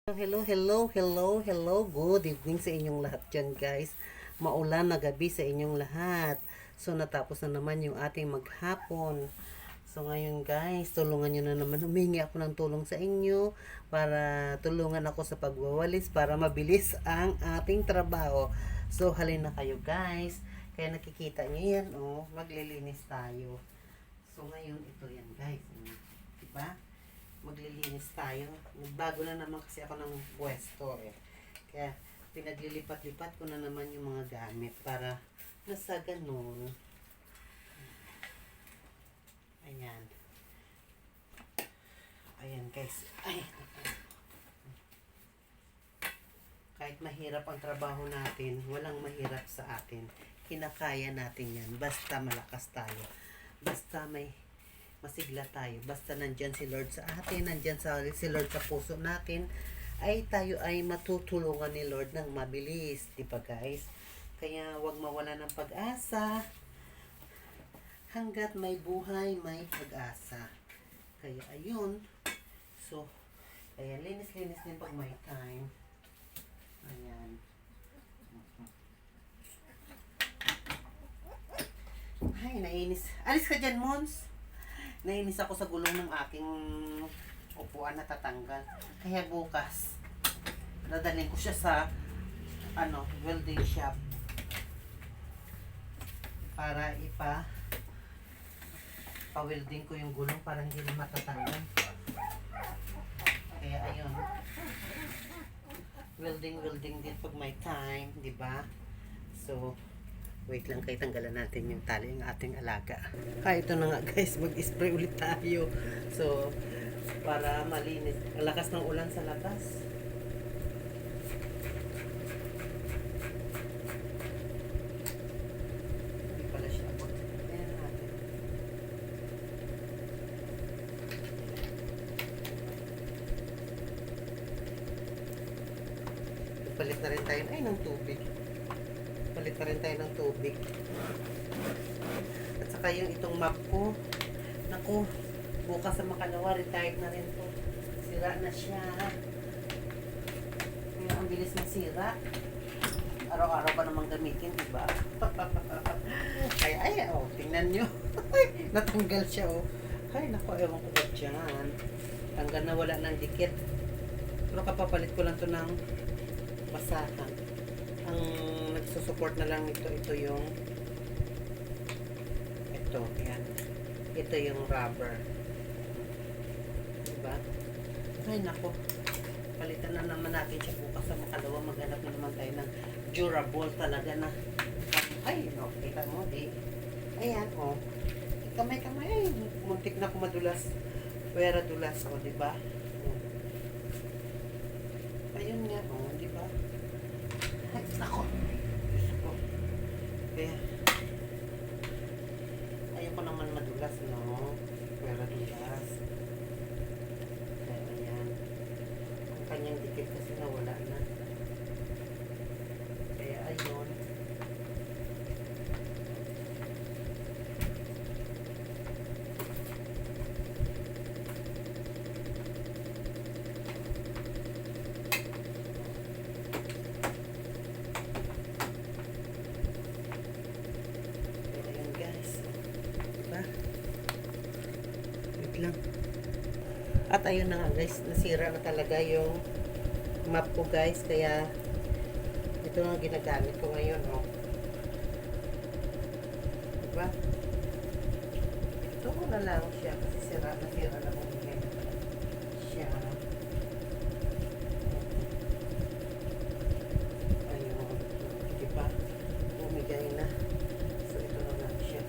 Hello, hello, hello, hello. Good evening sa inyong lahat dyan, guys. Maulan na gabi sa inyong lahat. So, natapos na naman yung ating maghapon. So, ngayon, guys, tulungan nyo na naman. Humingi ako ng tulong sa inyo para tulungan ako sa pagwawalis para mabilis ang ating trabaho. So, halin na kayo, guys. Kaya nakikita nyo yan, oh. Maglilinis tayo. So, ngayon, ito yan, guys. Diba? Maglilinis tayo. Nagbago na naman kasi ako ng pwesto eh. Kaya pinaglilipat-lipat ko na naman yung mga gamit para nasa ganun. Ayan. Ayan guys. Ay. Kahit mahirap ang trabaho natin, walang mahirap sa atin. Kinakaya natin yan. Basta malakas tayo. Basta may masigla tayo. Basta nandyan si Lord sa atin, nandyan si Lord sa puso natin, ay tayo ay matutulungan ni Lord ng mabilis. Diba guys? Kaya wag mawala ng pag-asa. Hanggat may buhay, may pag-asa. Kaya ayun. So, kaya linis-linis din pag may time. Ayan. Ay, nainis. Alis ka dyan, Mons. Nainis ako sa gulong ng aking upuan na tatanggal. Kaya bukas, dadalhin ko siya sa welding shop para pa-welding ko yung gulong para hindi na matatanggal. Kaya ayun, welding din pag may time, di ba? So, wait lang kayo, tanggalan natin yung tali ng ating alaga. Ito na nga guys, mag-spray ulit tayo. So, para malinis. Ang lakas ng ulan sa labas. Hindi pala siya abot. Ayan natin. Palit na rin tayo ng tubig. Palit na rin tayo ng tubig. At saka yung itong map ko, naku, bukas sa Makalawa, retired na rin po. Sira na siya. Kaya ang bilis masira. Araw-araw pa namang gamitin, diba? Tingnan nyo. Natanggal siya, oh. Ay, naku, ewan ko ba dyan. Tanggal na, wala ng dikit. Pero kapapalit ko lang to ng basahan. Ang nagsusupport na lang ito yung yan. Ito yung rubber. Diba? Ay, nako. Palitan na naman natin siya bukas sa Makalawa. Maghanap na naman tayo ng durable talaga na. Ay, no. Kita mo, di. Ayan, oh. Kamay-kamay. Ay, muntik na kumadulas. Pwera dulas, oh, diba? Ayun nga, oh, diba? Ay, nako. Kaya, ayoko naman madulas, no? Pwera dulas. Kaya, ayan. Ang kanyang dikit kasi nawala na. Kaya, ayun. Lang. At ayun na nga guys, nasira na talaga yung map ko guys, kaya ito na ginagamit ko ngayon, oh. Diba? Ito ko na lang siya kasi sira na kung siya. Ayun, diba? Bumigay na. So ito na lang siya.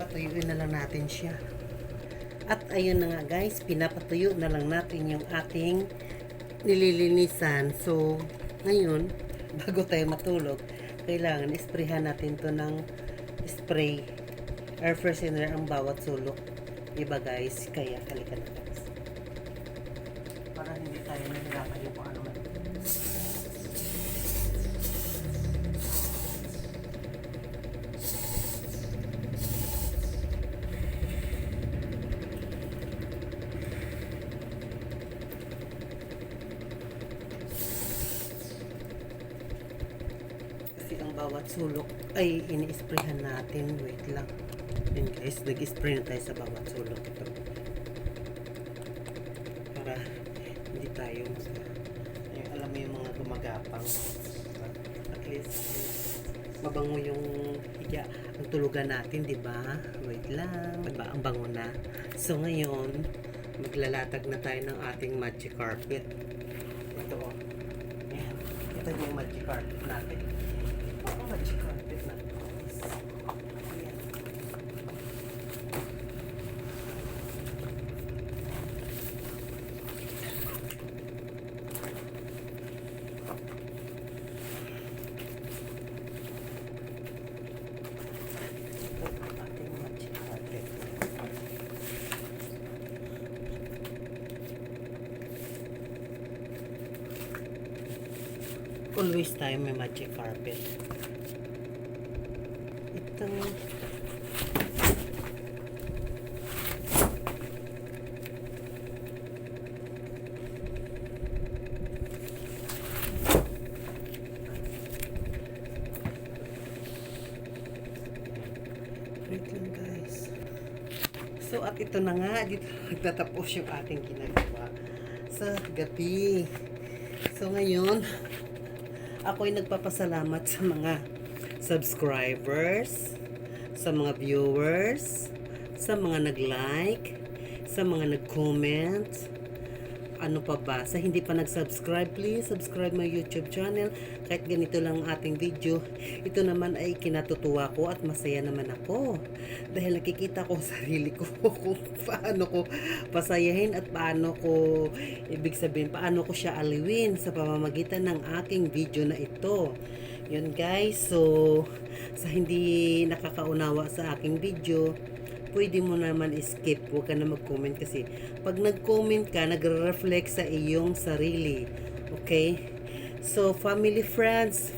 patuyuin na lang natin siya. At ayun na nga guys, pinapatuyo na lang natin yung ating nililinisan. So, ngayon, bago tayo matulog, kailangan isprayhan natin to ng spray. Air freshener ang bawat sulok. Diba guys? Kaya, halika na guys. Para hindi tayo nahirapan yung kung ano man. Ang bawat sulok ay ini-sprayhan natin. Wait lang. Yun guys, nag-spray na tayo sa bawat sulok ito. Para hindi tayo alam mo yung mga gumagapang. At least mabango yung higa ang tulugan natin, di ba? Wait lang. Diba? Ang bango na. So ngayon, maglalatag na tayo ng ating magic carpet. Ito oh. Ayan. Ito yung magic carpet natin. Magic carpet na. Ayan. Ating magic carpet. Always tayo may magic carpet. Ito. Wait lang guys. So at ito na nga, dito nagtatapos yung ating ginagawa sa gabi. So ngayon, ako'y nagpapasalamat sa mga subscribers, sa mga viewers, sa mga nag-like, sa mga nag-comment, ano pa ba, sa hindi pa nag-subscribe, please subscribe my YouTube channel. Kahit ganito lang ang ating video, ito naman ay kinatutuwa ko at masaya naman ako dahil nakikita ko sarili ko kung paano ko pasayahin at paano ko, ibig sabihin, paano ko siya aliwin sa pamamagitan ng aking video na ito. Yun guys, so sa hindi nakakaunawa sa aking video, pwede mo naman skip, huwag ka na mag-comment kasi pag nag-comment ka, nagre-reflect sa iyong sarili. Okay? So, family, friends,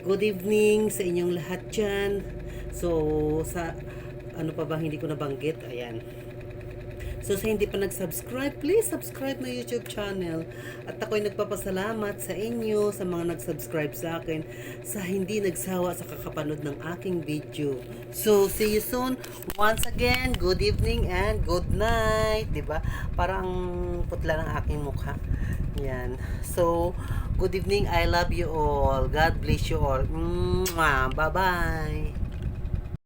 good evening sa inyong lahat dyan. So, sa ano pa ba hindi ko nabanggit? Ayan. So, sa hindi pa nag-subscribe, please subscribe my YouTube channel. At ako'y nagpapasalamat sa inyo, sa mga nag-subscribe sa akin, sa hindi nagsawa sa kakapanood ng aking video. So, see you soon. Once again, good evening and good night. Diba? Parang putla ng aking mukha. Yan. So, good evening. I love you all. God bless you all. Mwah. Bye-bye.